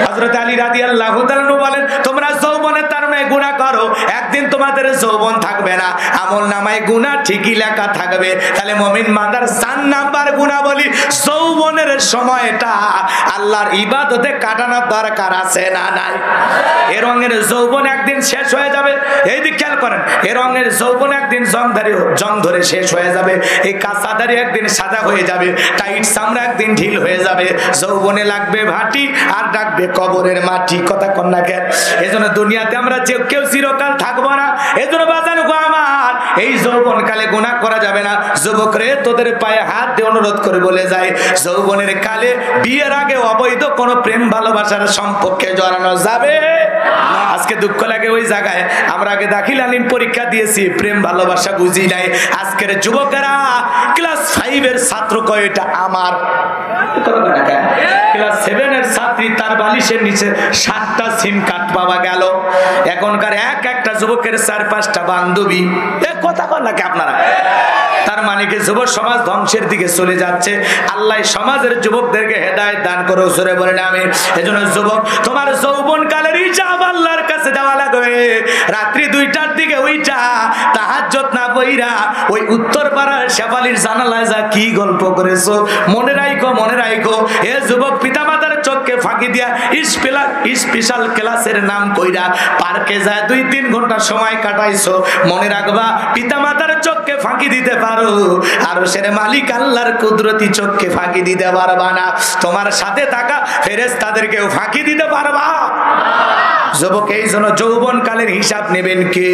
হযরত আলী রাদিয়াল্লাহু তাআলা বলেন, তোমরা যৌবনে তার নামে গুনাহ করো, একদিন তোমাদের যৌবন থাকবে না, আমলনামায় গুনাহ ঠিকই লেখা থাকবে। তাহলে মুমিন বান্দার 4 নাম্বার গুনাহ বলি যৌবনের সময়টা আল্লাহর ইবাদতে কাটানোর দরকার আছে না নাই? এ রঙের যৌবন একদিন শেষ হয়ে যাবে, এই দিক খেয়াল করেন। এ রঙের যৌবন একদিন জং ধরে শেষ হয়ে যাবে, এই কাঁচাদারি একদিন সাদা হয়ে যাবে, টাইট চামড়া একদিন ঢিল হয়ে যাবে। যৌবনে লাগবে ভাটি আর ডাকবে কবরের মাটি। কথা কন্যা কেন? এজন্য দুনিয়াতে আমরা যে কেউ চিরকাল থাকবো না। এজন্য বাজানো গো আমার, এই যৌবনকালে গুনাহ করা যাবে না। যুবক রে, তোদের পায়ে হাত দিয়ে অনুরোধ করে বলে যায়, যৌবনের কালে বিয়ের আগে অবৈধ কোনো প্রেম ভালোবাসার সম্পর্কে জড়ানো যাবে আজকে দুঃখ লাগে ওই জায়গায় আমরা আগে দাখিল আলিম পরীক্ষা দিয়েছি, প্রেম ভালোবাসা বুঝি নাই। আজকের যুবকেরা ক্লাস 5 এর ছাত্র কয় এটা আমার, ক্লাস 7 এর ছাত্রী তার বালিশের নিচে 7টা সিম কার্ড পাওয়া গেল। এখনকার একটা যুবকের 4-5টা বান্ধবী। এ কথা বল নাকি আপনারা? তার মানে কি যুব সমাজ ধ্বংসের দিকে চলে যাচ্ছে। আল্লাহ সমাজের যুবকদেরকে হেদায়েত দান করো, জোরে বলেন আমিন। এজন্য যুবক, তোমার যৌবন কালের হিসাব আল্লাহর কাছে দেওয়া লাগবে। রাত্রি 2টার দিকে ওইটা তাহাজ্জুদ না পইরা ওই উত্তর পাড়ার শেফালির জানালায় যা কি গল্প করেছো মনে রাখো, মনে রাখো। এ যুবক, পিতামাতার চোখকে ফাঁকি দিয়া স্পেশাল ক্লাসের নাম কইরা পার্কে যায় 2-3 ঘন্টা সময় কাটাইছো, মনে রাখবা পিতামাতার চোখকে ফাঁকি দিতে পারো, আর সেরে মালিক আল্লাহর কুদরতি চোখকে ফাঁকি দিতে পারবা না। তোমার সাথে থাকা ফেরেশতাদেরকেও ফাঁকি দিতে পারবা। যুবক, এই জন্য যৌবন কালের হিসাব নেবেন কে?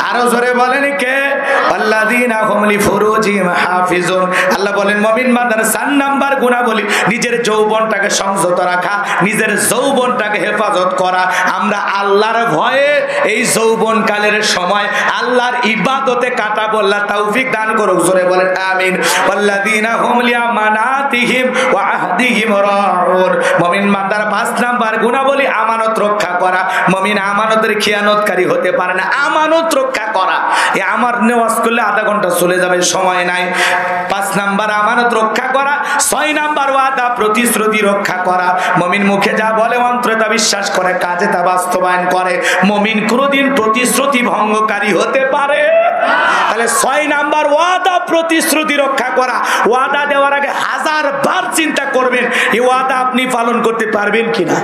আরো জোরে বলেন কে? আল্লাযীনা হুম লিফুরুজিহিম হাফিজুন। আল্লাহ বলেন মুমিন বান্দার 4 নাম্বার গুণাবলী নিজের যৌবনটাকে সংযত রাখা, নিজের যৌবনটাকে হেফাজত করা। আমরা আল্লাহর ভয়ে এই যৌবন কালের সময় আল্লাহর ইবাদতে কাটাবো। আল্লাহ তৌফিক দান করুক, জোরে বলেন আমিন। আল্লাযীনা হুম লিআমানাতিহিম ওয়া আহদিহিম রাউন। মুমিন বান্দার 5 নাম্বার গুণাবলী আমানত রক্ষা করা। মুমিন আমানতের খিয়ানতকারী হতে পারে না, আমানত রক্ষা করা। এই আমার নেওয়াজ করলে আধা ঘন্টা চলে যাবে, সময় নাই। 5 নাম্বার আমানত রক্ষা করা। 6 নাম্বার ওয়াদা প্রতিশ্রুতি রক্ষা করা। মুমিন মুখে যা বলে অন্তরে তা বিশ্বাস করে, কাজে তা বাস্তবায়ন করে। মুমিন কোনদিন প্রতিশ্রুতি ভঙ্গকারী হতে পারে? তাহলে 6 নাম্বার ওয়াদা প্রতিশ্রুতি রক্ষা করা। ওয়াদা দেওয়ার আগে 1000 বার চিন্তা করবেন এই ওয়াদা আপনি পালন করতে পারবেন কিনা।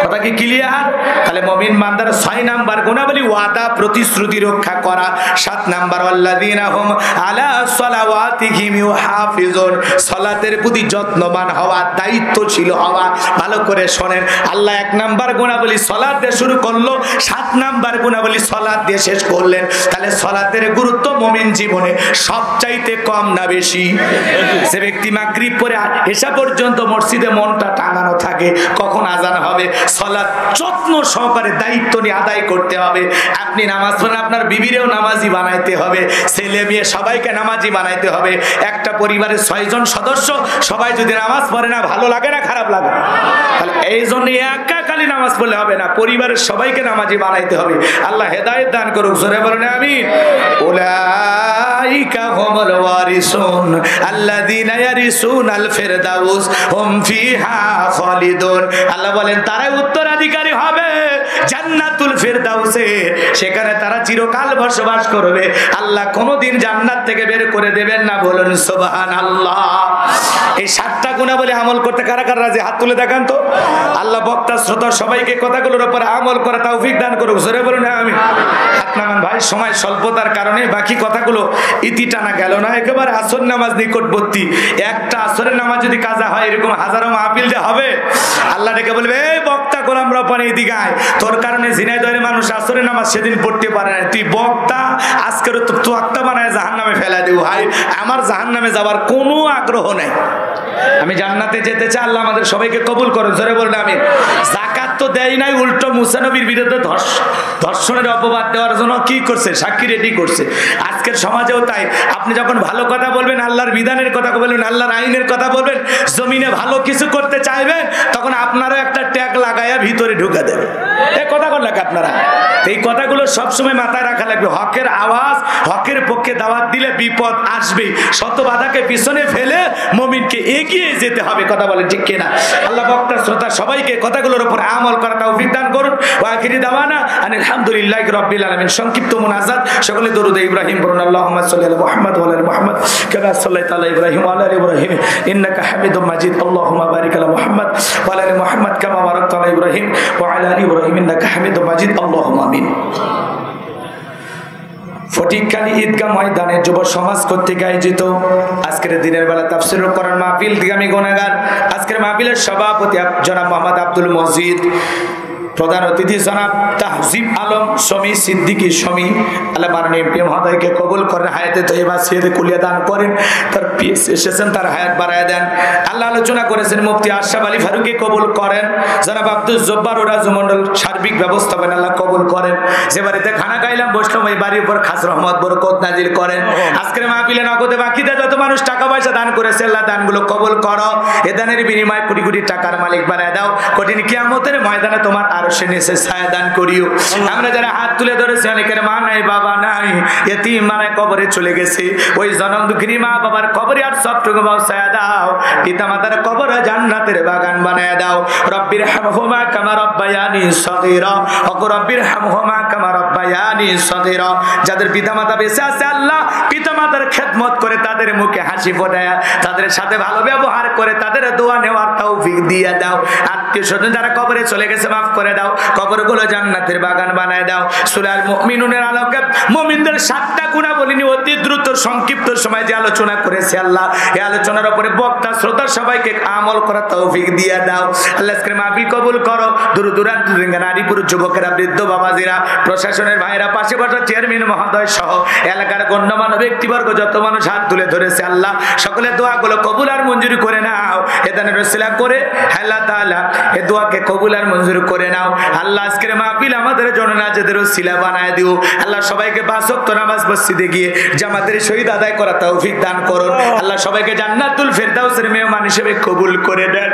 কথা কি ক্লিয়ার? তাহলে মুমিন বান্দার 6 নাম্বার গুণাবলী ওয়াদা প্রতিশ্রুতি রক্ষা করা। 7 নাম্বার আল্লাযীনা হুম আলা সালাওয়াতিহিম ইউহাফিজুন। সালাতের প্রতি যত্নবান হওয়া, দায়িত্বশীল হওয়া। ভালো করে শুনেন, আল্লাহ 1 নাম্বার গুণাবলী সালাত দিয়ে শুরু করলো, 7 নাম্বার গুণাবলী সালাত দিয়ে শেষ করলেন। তাহলে সালাতের গুরুত্ব মুমিন জীবনে সবচাইতে কম না বেশি? যে ব্যক্তি মাগরিব পরে এশা পর্যন্ত মসজিদে মনটা টাঙানো থাকে, কখন আজান হবে, সালাত যত্ন সহকারে দায়িত্ব নিয়ে আদায় করতে হবে। আপনি নামাজ পড়েন, আপনার বিবিরেও নামাজি বানাইতে হবে, ছেলে মেয়ে সবাইকে নামাজি বানাইতে হবে। একটা পরিবারের 6 জন সদস্য সবাই যদি নামাজ পড়ে না, ভালো লাগে না খারাপ লাগে? তাহলে এই জন্য একা খালি নামাজ পড়লে হবে না, পরিবারের সবাইকে নামাজি বানাইতে হবে। আল্লাহ হেদায়েত দান করুক, জোরে বলেন আমিন। উলাইকা হুমুল ওয়ারিসুন আল্লাযীনা ইয়ারিসুনাল ফিরদাউস হুম ফিহা খালিদুন। আল্লাহ বলেন তারাই উত্তরাধিকারী হবে জান্নাতুল ফিরদাউসে, সেখানে তারা চিরকাল বসবাস করবে। আল্লাহ কোনোদিন জান্নাত থেকে বের করে দেবেন না, বলুন সুবহানাল্লাহ। এই 7টা গুণাবলী আমল করতে কারা কারা রাজি? হাত তুলে দেখান তো। আল্লাহ বক্তা শ্রোতা সবাইকে কথাগুলোর উপর আমল করা তৌফিক দান করুক, জোরে বলুন আমিন। হাত নামান ভাই, সময় স্বল্পতার কারণে বাকি কথাগুলো ইতি টানা গেল না। একেবারে আসর নামাজ নিকটবর্তী, একটা আসরের নামাজ যদি কাজা হয় এরকম হাজারো মাহফিল যে হবে। আল্লাহ ডেকে বলবে, এই বক্তা গোলাম রব্বানি এদিকে আয়, তোর কারণে ঝিনাইদহের মানুষ আসরের নামাজ সেদিন পড়তে পারে না, তুই বক্তা আজকের তো তোয়াক্তা বানায় জাহান্নামে ফেলা দিও। ভাই, আমার জাহান্নামে যাবার কোনো আগ্রহ নেই, আমি জান্নাতে যেতে চাই। আল্লাহ আমাদের সবাইকে কবুল করুন, জোরে বলুন আমিন। যাকাত তো দেয় নাই, উল্টো মুসা নবীর বিরুদ্ধে ধর্ষণের অপবাদ দেওয়ার জন্য কি করছে? সাক্ষী রেডি করছে। আজকের সমাজেও তাই, আপনি যখন ভালো কথা বলবেন, আল্লাহর বিধানের কথা বলবেন, আল্লাহর আইনের কথা বলবেন, জমিনে ভালো কিছু করতে চাইবেন, তখন আপনারও একটা ট্যাগ লাগাইয়া ভিতরে ঢুকে দেবে। এই কথা বললেন আপনারা, এই কথাগুলো সবসময় মাথায় রাখা লাগবে। হকের আওয়াজ, হকের পক্ষে দাওয়াত দিলে বিপদ আসবে, শত বাধাকে পিছনে ফেলে মুমিনকে এগিয়ে যেতে হবে। কথা বলেন ঠিক কিনা? আল্লাহ বক্তা শ্রোতা সবাইকে কথাগুলোর উপর আমল করা তৌফিক দান করুন। ওয়া আখিরি দাওয়ানা আলহামদুলিল্লাহি রাব্বিল আলামিন। সংক্ষিপ্ত মুনাজাত, সকলে দরুদ ইব্রাহিম পড়ুন। আল্লাহুম্মা সাল্লি আলা মুহাম্মদ ওয়া আলা মুহাম্মদ কামা সাল্লাইতা আলা ইব্রাহিম ওয়া আলা আলি ইব্রাহিম ইন্নাকা হামিদুম মাজিদ। আল্লাহুম্মা বারিক আলা মুহাম্মদ ওয়া আলা আলি মুহাম্মদ কামা বারাকতা আলা ইব্রাহিম ওয়া আলা আলি ইব্রাহিম ইন্নাকা হামিদুম মাজিদ। আল্লাহুম্মা আমিন। ফটিকখালী ঈদগাহ ময়দানে যুব সমাজ কর্তৃক আয়োজিত আজকের দিনের বেলা তাফসীরুল কোরআন মাহফিল থেকে আমি গুনাহগার। আজকের মাহফিলের সভাপতি জনাব মোহাম্মদ আব্দুল মজিদ, প্রধান অতিথি জনাব তাহজিব আলম শমী সিদ্দিকী শমী, আল্লাহ মাননীয় এমপি মহোদয়কে কবুল করেন, হায়াতে তৈবা সিয়াদে কুলিয়া দান করেন, তার পিএস এসেছেন তার হায়াত বাড়ায় দেন। আল্লাহ আলোচনা করেছেন মুফতি আশরাফ আলী ফারুকী কবুল করেন, জনাব আব্দুল জব্বার ও রাজু মন্ডল সার্বিক ব্যবস্থাপনা আল্লাহ কবুল করেন। যে বাড়িতে খানা খাইলাম বসলাম ওই বাড়ির উপর খাস রহমত বরকত নাজিল করেন। আজকের মাহফিলে নগদে বাকিতে যত মানুষ টাকা পয়সা দান করেছে আল্লাহ দানগুলো কবুল করো। এ দানের বিনিময়ে কোটি কোটি টাকার মালিক বানায় দাও। কঠিন কিয়ামতের ময়দানে তোমার আরশের নিচে ছায়া দান করিও। আমরা যারা হাত তুলে ধরেছি অনেকের মা নাই বাবা নাই, এতিম মানে কবরে চলে গেছে, ওই জনম দুঃখিনী মা বাবার কবরে আর সবটুকু ছায়া দাও। পিতা মাতার কবর জান্নাতের বাগান বানায় দাও। রব্বির হামহুমা কামা রব্বায়ানি সগীরা, ওয়া রব্বির হামহুমা কামা রব্বায়ানি সগীরা। যাদের পিতা মাতা বেঁচে আছে আল্লাহ পিতা মাতার খেদমত করে তাদের মুখে হাসি ফোটায়, তাদের সাথে ভালো ব্যবহার করে তাদের দোয়া নেওয়ার তৌফিক দিয়ে দাও। আত্মীয় স্বজন যারা কবরে চলে গেছে মাফ করে দাও, কবরগুলো জান্নাতের বাগান বানায় দাও। সূরা আল মুমিনুনের আলোকে মুমিনদের 7টা গুণাবলী নিয়ে অতি দ্রুত সংক্ষিপ্ত সময় যে আলোচনা করেছে আল্লাহ, এই আলোচনার উপরে বক্তা শ্রোতা সবাইকে আমল করার তৌফিক দিয়ে দাও। আল্লাহ আজকের মাহফিল কবুল করো। দূর দূরান্ত থেকে নারী পুরুষ যুবকেরা বৃদ্ধ বাবাজিরা প্রশাসনের ভাইরা পাশে বসা চেয়ারম্যান মহোদয় সহ এলাকার গণ্যমান্য ব্যক্তিবর্গ যত মানুষ হাত তুলে ধরেছে আল্লাহ সকলের দোয়াগুলো কবুল আর মঞ্জুর করে নাও। এদানের ওসিলা করে আল্লাহ তাআলা এই দোয়াকে কবুল আর মঞ্জুর করে নাও। আল্লাহ আজকের মাহফিল আমাদের জন্য নাজাতের ওসিলা বানায় দিও। আল্লাহ সবাইকে 5 ওয়াক্ত নামাজ মসজিদে গিয়ে জামাতের শহীদ আদায় করা তৌফিক দান করুন। আল্লাহ সবাইকে জান্নাতুল ফেরদাউসের মেহমান হিসেবে কবুল করে দেন।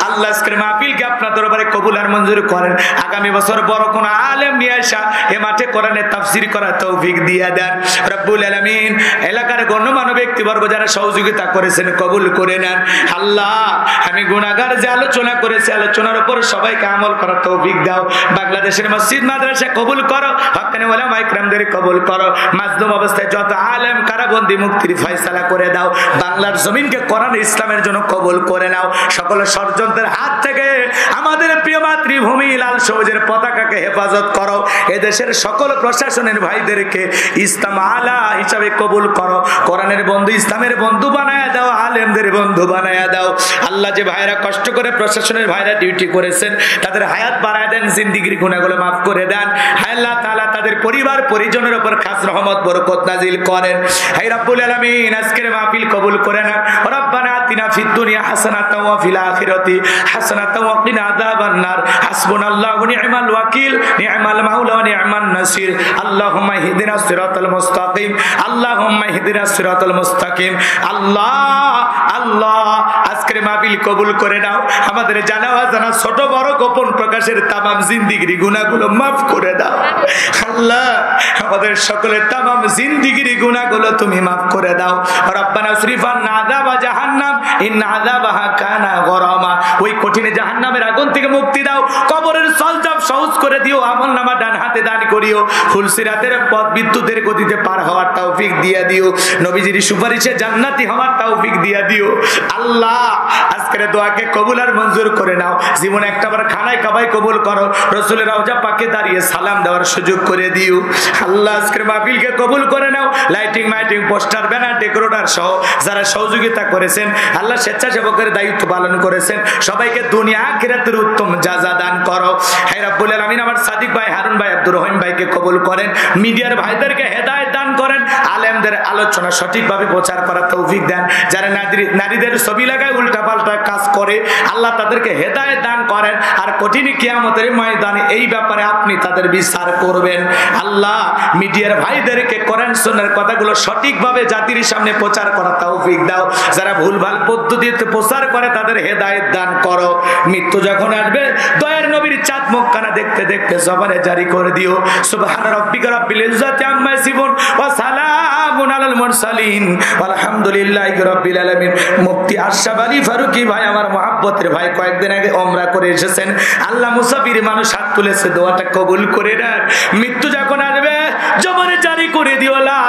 আল্লাহ আজকের মাহফিলকে আপনার দরবারে কবুল আর মঞ্জুর করেন। আগামী বছর বড় কোন আলেম নিয়ে আসা এ মাঠে কোরআনের তাফসীর করার তৌফিক দিয়ে দেন রব্বুল আলামিন। এলাকার গণ্যমান্য ব্যক্তিবর্গ যারা সহযোগিতা করেছেন কবুল করে নেন। আল্লাহ আমি গুনাহগার যে আলোচনা করেছি আলোচনার উপর সবাইকে আমল করার তৌফিক দাও। বাংলাদেশের মসজিদ মাদ্রাসা কবুল করো, হক্কানি ওলামা ইকরামদের কবুল করো। মাজলুম অবস্থায় যত আলেম কারাবন্দী মুক্তির ফয়সালা করে দাও। বাংলার জমিনকে কোরআন ইসলামের জন্য কবুল করে নাও। সকল ষড়যন্ত্রের হাত থেকে আমাদের প্রিয় মাতৃভূমি লাল সবুজের পতাকাকে হেফাজত করো। এদেশের সকল প্রশাসনের ভাইদেরকে ইসলাম আলা হিসাবে কবুল করো। কোরআনের বন্ধু ইসলামের বন্ধু বানায়া দাও, আলেমদের বন্ধু বানায়া দাও। আল্লাহ যে ভাইরা কষ্ট করে প্রশাসনের ভাইরা ডিউটি করেছেন তাদের হায়াত বাড়ায় দেন, জিন্দেগির গুনাহগুলো মাফ করে দেন। হে আল্লাহ তাআলা তাদের পরিবার পরিজনের উপর খাস রহমত বরকত নাজিল করেন। হে রব্বুল আলামিন আজকের মাহফিল কবুল করে নেন। রব্বানা আতিনা ফিদ দুনিয়া হাসানাতাও ওয়া ফিল আখিরাতি হাসানাতাও ওয়া কিনা আযাবান নার। হাসবুনাল্লাহু ওয়া নি'মাল ওয়াকিল নি'মাল মাওলা ওয়া নি'মান নাসির। আল্লাহুম্মা ইহদিনাস সিরাতাল মুস্তাকিম আল্লাহুম্মা ইহদিনাস সিরাতাল মুস্তাকিম। আল্লাহ আল্লাহ আজকের মাহফিল কবুল করে নাও। আমাদের জানা অজানা ছোট বড় গোপন প্রকাশের তামাম জিন্দেগির গুনাহগুলো মাফ করে দাও। আল্লাহ আমাদের সকলের তামাম জিন্দেগির গুনাহগুলো তুমি মাফ করে দাও। রব্বানা উসরিফ আন্না আযাবা জাহান্নাম ইন্না আযাবাহা কানা গরামা। ওই কঠিন জাহান্নামের আগুন থেকে মুক্তি দাও। কবরের সলজব সহজ করে দিও। আমলনামা ডান হাতে দান করিও। ফুলসিরাতের পথ বিদ্যুতের গতিতে পার হওয়ার তৌফিক দিয়ে দিও। নবীজির সুপারিশে জান্নাতি হওয়ার তৌফিক দিয়ে দিও। আল্লাহ আজকের দোয়াকে কবুল আর মঞ্জুর করে নাও। জীবনে একটাবার খানায় কাবাই কবুল করো। রাসূলের রওজা পাকে দাঁড়িয়ে সালাম দেওয়ার সুযোগ করে দিও। আল্লাহ আজকের মাহফিলকে কবুল করে নাও। লাইটিং মাইটিং পোস্টার ব্যানার ডেকোরেটর সহ যারা সহযোগিতা করেছেন আল্লাহ স্বেচ্ছাসেবকের দায়িত্ব পালন করেছেন সবাইকে দুনিয়া আখিরাতের উত্তম জাযা দান করো। হে রব্বুল আলামিন আমার সাদিক ভাই হারুন ভাই আব্দুর রহিম ভাইকে কবুল করেন। মিডিয়ার ভাইদেরকে হেদায়েত দান করেন। আলেমদের আলোচনা সঠিকভাবে প্রচার করার তৌফিক দেন। যারা নারীদের ছবি লাগায় উল্টাপাল্টা কাজ করে আল্লাহ তাদেরকে হেদায়েত দান করেন। আর কঠিন কিয়ামতের ময়দানে এই ব্যাপারে আপনি তাদের বিচার করবেন। আল্লাহ মিডিয়ার ভাইদেরকে কোরআন সুন্নাহর কথাগুলো সঠিকভাবে জাতির সামনে প্রচার করার তৌফিক দাও। যারা ভুলভাল পদ্ধতিতে প্রচার করে তাদের হেদায়েত দান করো। মৃত্যু যখন আসবে দয়ার নবীর চাঁদ মুখখানা দেখতে দেখতে জবানে জারি করে দিও। সুবহান রাব্বিকা রাব্বিল ইজ্জাতি আম্মা ইয়াসিফুন ওয়া সালামুন আলাল মুরসালিন আলহামদুলিল্লাহি রাব্বিল আলামিন। মুফতি আশরাফ আলী ফারুকী ভাই আমার মহব্বতের ভাই কয়েকদিন আগে ওমরা করে এসেছেন। আল্লাহ মুসাফির মানুষ হাত তুলেছে দোয়াটা কবুল করে নেন। মৃত্যু যখন আসবে জবানে জারি করে দিও লা